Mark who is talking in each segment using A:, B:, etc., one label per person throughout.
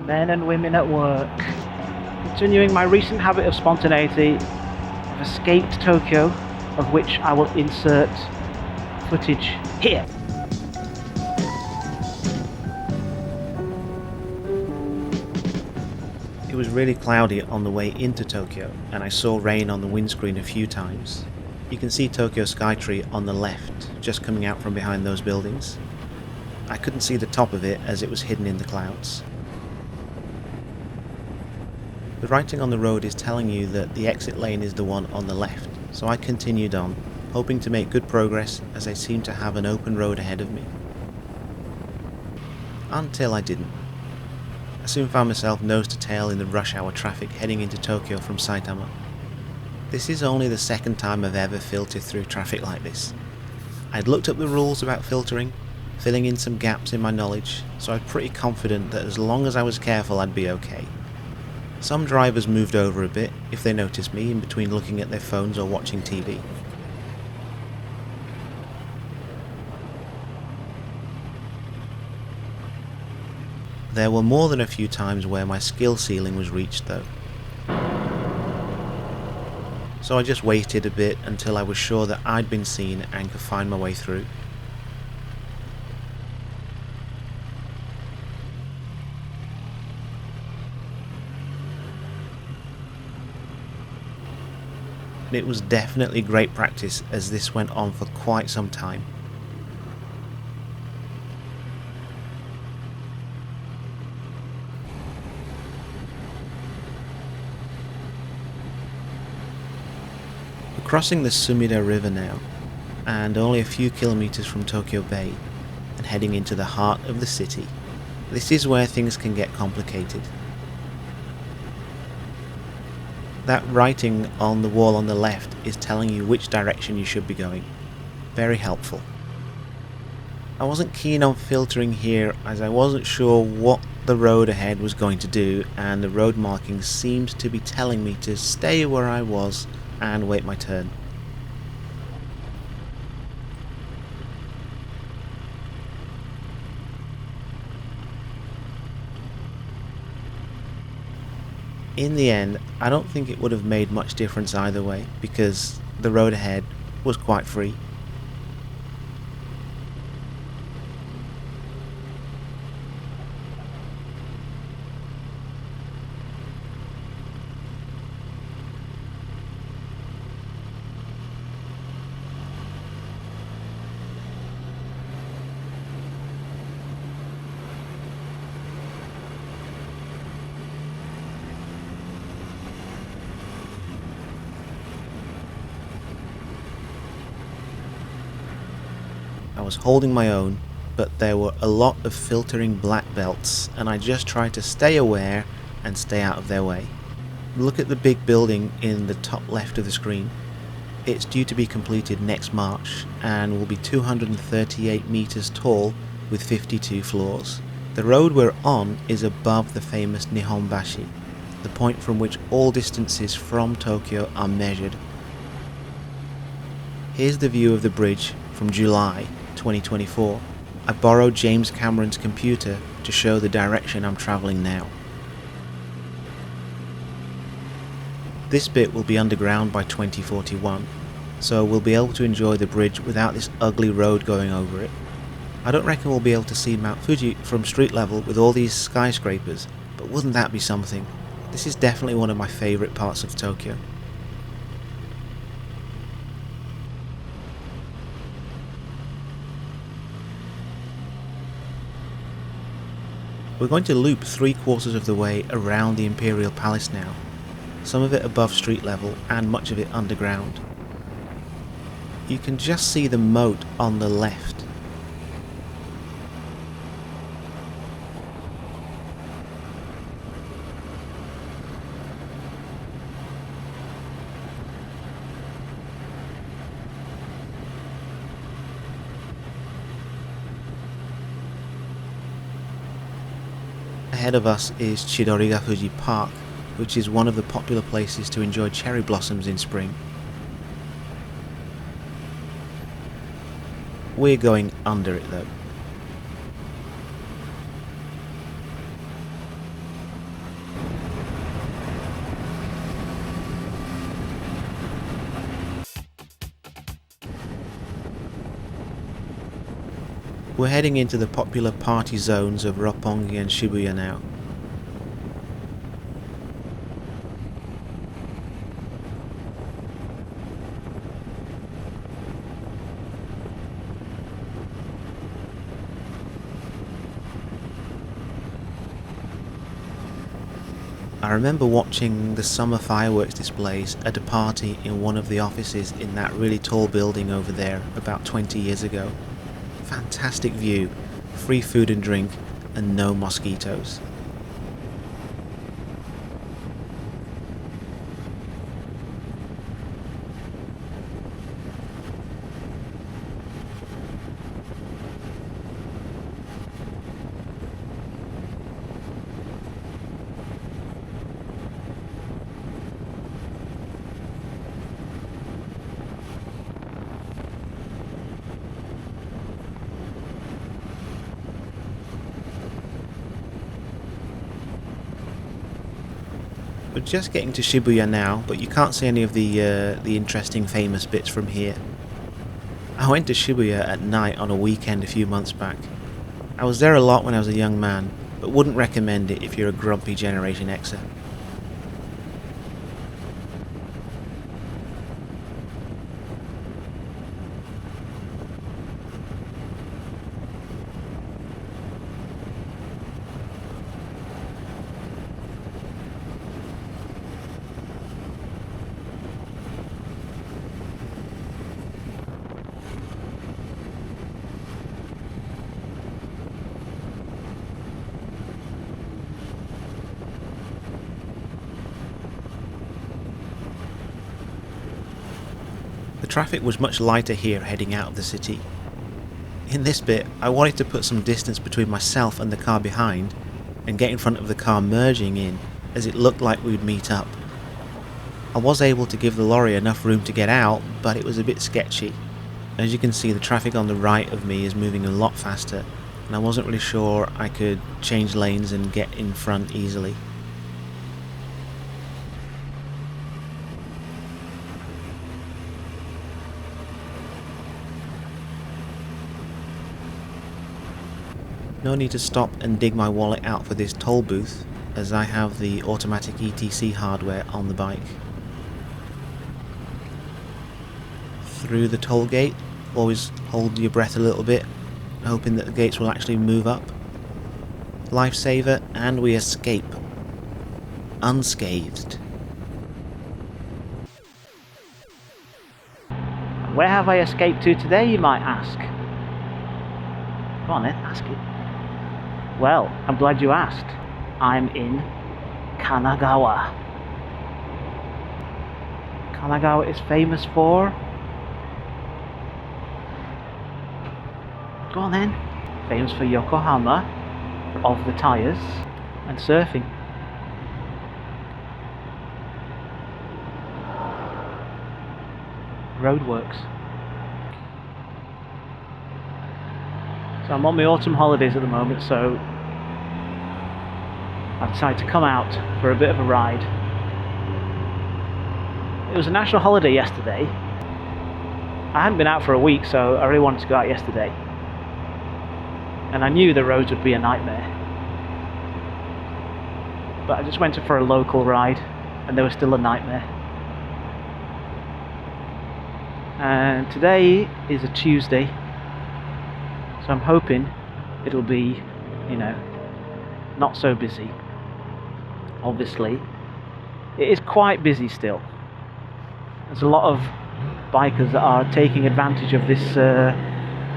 A: Men and women at work. Continuing my recent habit of spontaneity, I've escaped Tokyo, of which I will insert footage here.
B: It was really cloudy on the way into Tokyo, and I saw rain on the windscreen a few times. You can see Tokyo Skytree on the left, just coming out from behind those buildings. I couldn't see the top of it as it was hidden in the clouds. The writing on the road is telling you that the exit lane is the one on the left, so I continued on, hoping to make good progress as I seemed to have an open road ahead of me. Until I didn't. I soon found myself nose to tail in the rush hour traffic heading into Tokyo from Saitama. This is only the second time I've ever filtered through traffic like this. I'd looked up the rules about filtering, filling in some gaps in my knowledge, so I'm pretty confident that as long as I was careful I'd be okay. Some drivers moved over a bit if they noticed me in between looking at their phones or watching TV. There were more than a few times where my skill ceiling was reached though. So I just waited a bit until I was sure that I'd been seen and could find my way through. It was definitely great practice as this went on for quite some time. We're crossing the Sumida River now, and only a few kilometers from Tokyo Bay, and heading into the heart of the city. This is where things can get complicated. That writing on the wall on the left is telling you which direction you should be going. Very helpful. I wasn't keen on filtering here as I wasn't sure what the road ahead was going to do, and the road markings seemed to be telling me to stay where I was and wait my turn. In the end, I don't think it would have made much difference either way, because the road ahead was quite free. I was holding my own, but there were a lot of filtering black belts, and I just tried to stay aware and stay out of their way. Look at the big building in the top left of the screen. It's due to be completed next March and will be 238 meters tall with 52 floors. The road we're on is above the famous Nihonbashi, the point from which all distances from Tokyo are measured. Here's the view of the bridge from July 2024. I borrowed James Cameron's computer to show the direction I'm travelling now. This bit will be underground by 2041, so we'll be able to enjoy the bridge without this ugly road going over it. I don't reckon we'll be able to see Mount Fuji from street level with all these skyscrapers, but wouldn't that be something? This is definitely one of my favourite parts of Tokyo. We're going to loop 3/4 of the way around the Imperial Palace now, some of it above street level and much of it underground. You can just see the moat on the left. Ahead of us is Chidoriga Fuji Park, which is one of the popular places to enjoy cherry blossoms in spring. We're going under it though. We're heading into the popular party zones of Roppongi and Shibuya now. I remember watching the summer fireworks displays at a party in one of the offices in that really tall building over there about 20 years ago. Fantastic view, free food and drink, and no mosquitoes. We're just getting to Shibuya now, but you can't see any of the interesting famous bits from here. I went to Shibuya at night on a weekend a few months back. I was there a lot when I was a young man, but wouldn't recommend it if you're a grumpy Generation Xer. The traffic was much lighter here heading out of the city. In this bit, I wanted to put some distance between myself and the car behind and get in front of the car merging in, as it looked like we'd meet up. I was able to give the lorry enough room to get out, but it was a bit sketchy. As you can see, the traffic on the right of me is moving a lot faster, and I wasn't really sure I could change lanes and get in front easily. No need to stop and dig my wallet out for this toll booth, as I have the automatic ETC hardware on the bike. Through the toll gate, always hold your breath a little bit, hoping that the gates will actually move up. Lifesaver, and we escape. Unscathed.
A: Where have I escaped to today, you might ask? Come on then, ask it. Well, I'm glad you asked. I'm in Kanagawa. Kanagawa is famous for... Go on then. Famous for Yokohama, of the tyres, and surfing. Roadworks. So I'm on my autumn holidays at the moment, so I've decided to come out for a bit of a ride. It was a national holiday yesterday. I hadn't been out for a week, so I really wanted to go out yesterday. And I knew the roads would be a nightmare. But I just went for a local ride, and they were still a nightmare. And today is a Tuesday, so I'm hoping it'll be, not so busy. Obviously, it is quite busy still. There's a lot of bikers that are taking advantage of this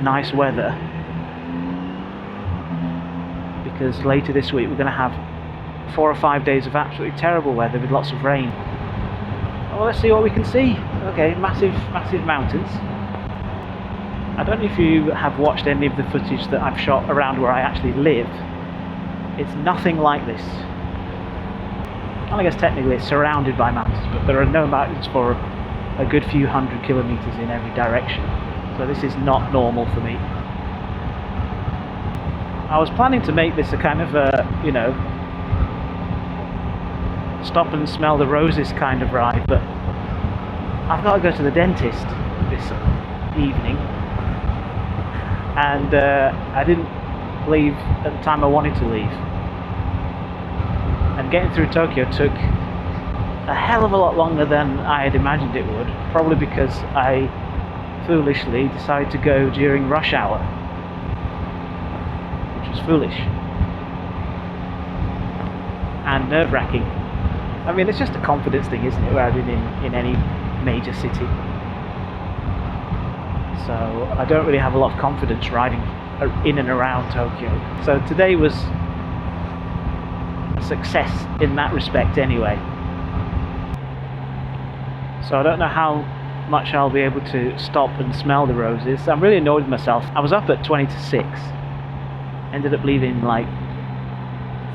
A: nice weather, because later this week we're going to have 4 or 5 days of absolutely terrible weather with lots of rain. Well, let's see what we can see. Okay, massive mountains. I don't know if you have watched any of the footage that I've shot around where I actually live. It's nothing like this. Well, I guess technically it's surrounded by mountains, but there are no mountains for a good few 100 kilometers in every direction. So this is not normal for me. I was planning to make this a kind of a, stop and smell the roses kind of ride, but I've got to go to the dentist this evening, and I didn't leave at the time I wanted to leave. And getting through Tokyo took a hell of a lot longer than I had imagined it would, probably because I foolishly decided to go during rush hour, which was foolish and nerve-wracking. I mean, it's just a confidence thing, isn't it, riding in any major city. So I don't really have a lot of confidence riding in and around Tokyo. So today was a success in that respect anyway. So I don't know how much I'll be able to stop and smell the roses. I'm really annoyed with myself. I was up at 20 to 6. Ended up leaving like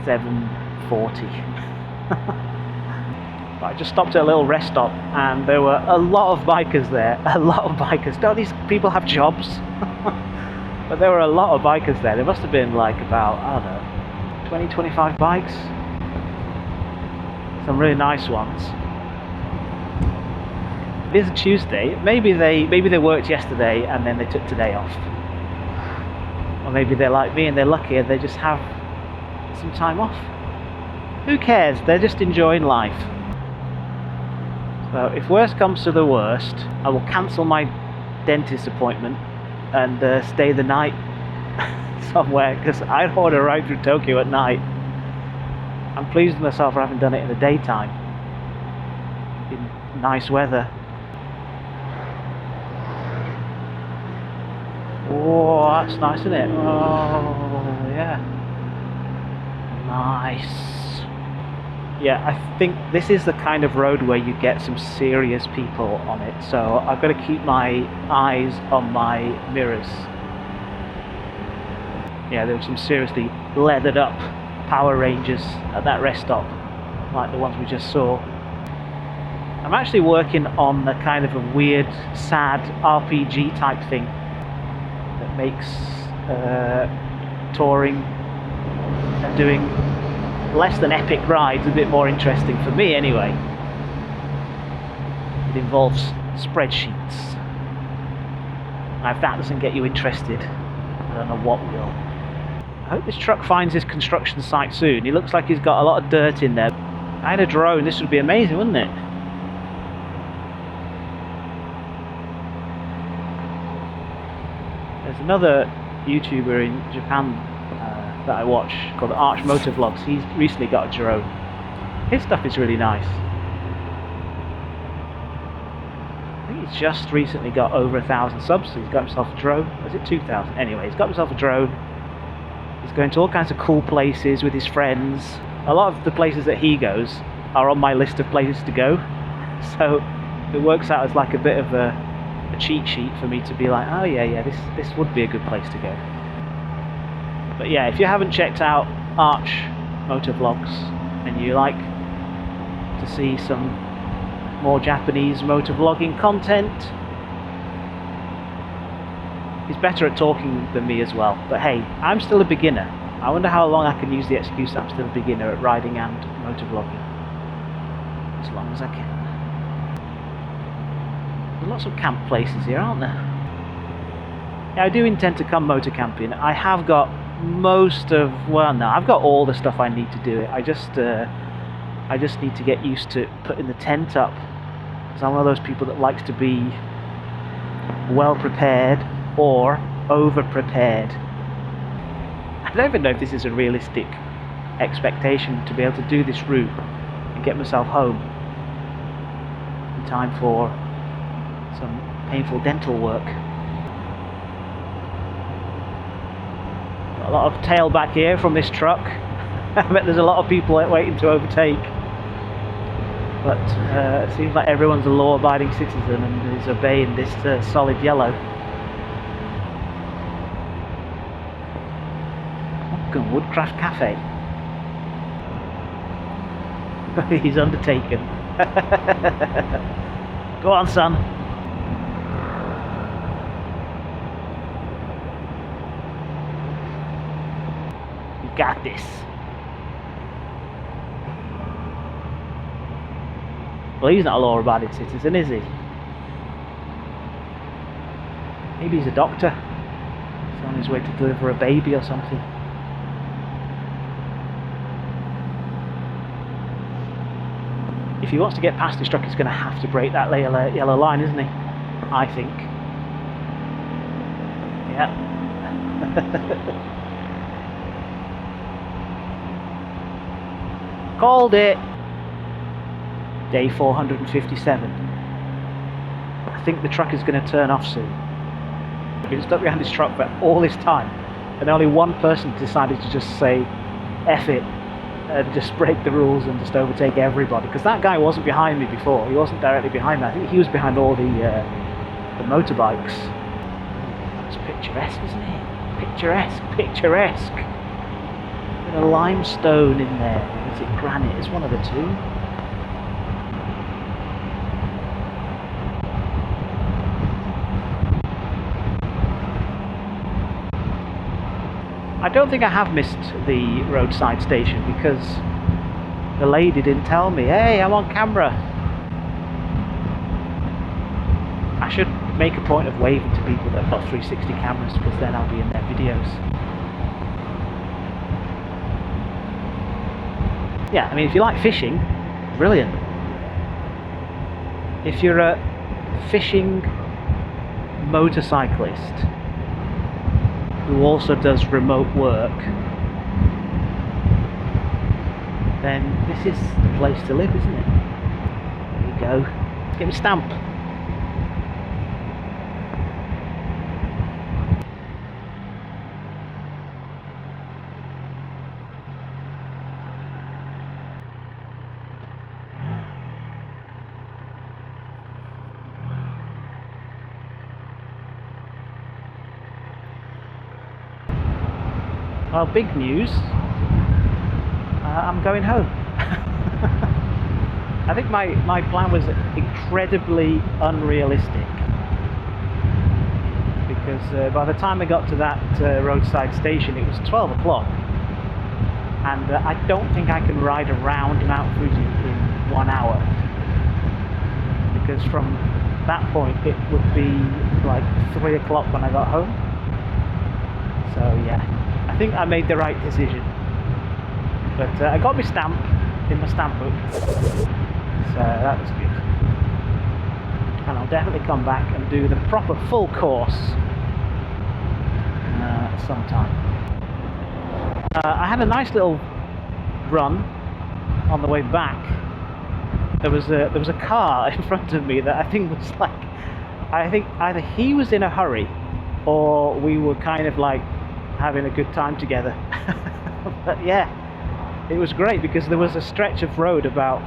A: 7:40. But I just stopped at a little rest stop and there were a lot of bikers there. A lot of bikers. Don't these people have jobs? But there were a lot of bikers there. There must have been like about, I don't know, 20, 25 bikes. Some really nice ones. It is a Tuesday. Maybe they worked yesterday and then they took today off. Or maybe they're like me and they're lucky and they just have some time off. Who cares? They're just enjoying life. So if worst comes to the worst, I will cancel my dentist appointment and stay the night somewhere, because I don't want to ride through Tokyo at night. I'm pleased with myself for having done it in the daytime, in nice weather. Oh, that's nice, isn't it? Oh, yeah. Nice. Yeah, I think this is the kind of road where you get some serious people on it, so I've got to keep my eyes on my mirrors. Yeah, there were some seriously leathered up Power Rangers at that rest stop, like the ones we just saw. I'm actually working on a kind of a weird, sad RPG type thing that makes touring and doing less than epic rides a bit more interesting for me anyway. It involves spreadsheets. Now if that doesn't get you interested, I don't know what will. I hope this truck finds his construction site soon. He looks like he's got a lot of dirt in there. If I had a drone, this would be amazing, wouldn't it? There's another YouTuber in Japan that I watch called Arch Motovlogs. He's recently got a drone. His stuff is really nice. I think he's just recently got over 1,000 subs, so he's got himself a drone. Or is it 2,000? Anyway, he's got himself a drone. He's going to all kinds of cool places with his friends. A lot of the places that he goes are on my list of places to go. So it works out as like a bit of a cheat sheet for me to be like, oh yeah, this would be a good place to go. But yeah, if you haven't checked out Arch Motovlogs and you like to see some more Japanese motovlogging content, he's better at talking than me as well. But hey, I'm still a beginner. I wonder how long I can use the excuse that I'm still a beginner at riding and motovlogging. As long as I can. There's lots of camp places here, aren't there? Yeah, I do intend to come motor camping. I have got most of, well no, I've got all the stuff I need to do it. I just need to get used to putting the tent up, because I'm one of those people that likes to be well prepared or over prepared. I don't even know if this is a realistic expectation to be able to do this route and get myself home in time for some painful dental work. A lot of tailback here from this truck. I bet there's a lot of people waiting to overtake. But it seems like everyone's a law-abiding citizen and is obeying this solid yellow. Woodcraft Cafe. He's undertaken. Go on, son. You got this. Well, he's not a law-abiding citizen, is he? Maybe he's a doctor. He's on his way to deliver a baby or something. If he wants to get past this truck, he's going to have to break that yellow line, isn't he? I think. Yeah. Called it. Day 457. I think the truck is going to turn off soon. I've been stuck behind this truck for all this time, and only one person decided to just say F it and just break the rules and just overtake everybody, because that guy wasn't behind me before. He wasn't directly behind me. I think he was behind all the motorbikes. That's picturesque, isn't it? Picturesque. With a limestone in there. Is it granite? It's one of the two. I don't think I have missed the roadside station because the lady didn't tell me, hey, I'm on camera. I should make a point of waving to people that have got 360 cameras, because then I'll be in their videos. Yeah, I mean, if you like fishing, brilliant. If you're a fishing motorcyclist who also does remote work, then this is the place to live, isn't it? There you go. Get me stamp. Well, big news. I'm going home. I think my plan was incredibly unrealistic, because by the time I got to that roadside station, it was 12 o'clock, and I don't think I can ride around Mount Fuji in 1 hour, because from that point it would be like 3 o'clock when I got home. So yeah, I think I made the right decision. But I got my stamp in my stamp book, so that was good. And I'll definitely come back and do the proper full course sometime. I had a nice little run on the way back. There was a car in front of me that I think was like, I think either he was in a hurry or we were kind of like having a good time together. But yeah, it was great because there was a stretch of road about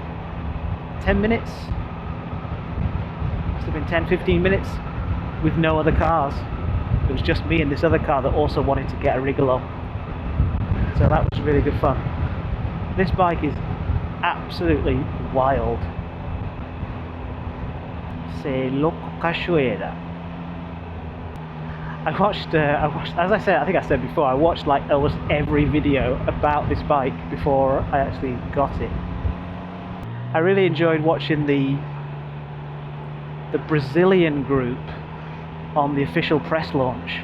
A: 10 minutes, must have been 10-15 minutes, with no other cars. It was just me and this other car that also wanted to get a rigolo. So that was really good fun. This bike is absolutely wild. C'est loco cachoeira. I watched, as I said, I think I said before, I watched like almost every video about this bike before I actually got it. I really enjoyed watching the Brazilian group on the official press launch.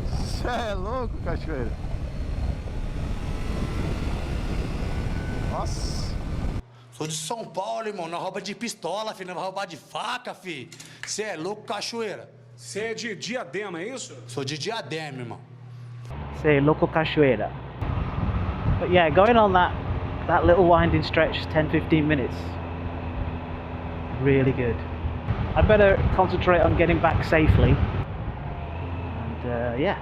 C: Cê é louco, cachoeira. Nossa.
D: Sou de São Paulo, irmão. Não rouba de pistola, filho. Não vai roubar de faca, filho. Cê é louco, cachoeira.
C: Você é de Diadema, é isso?
D: Sou de Diadema, irmão.
A: Say local cachoeira. But yeah, going on that little winding stretch, 10-15 minutes, really good. I better concentrate on getting back safely, and yeah,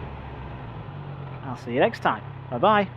A: I'll see you next time. Bye bye.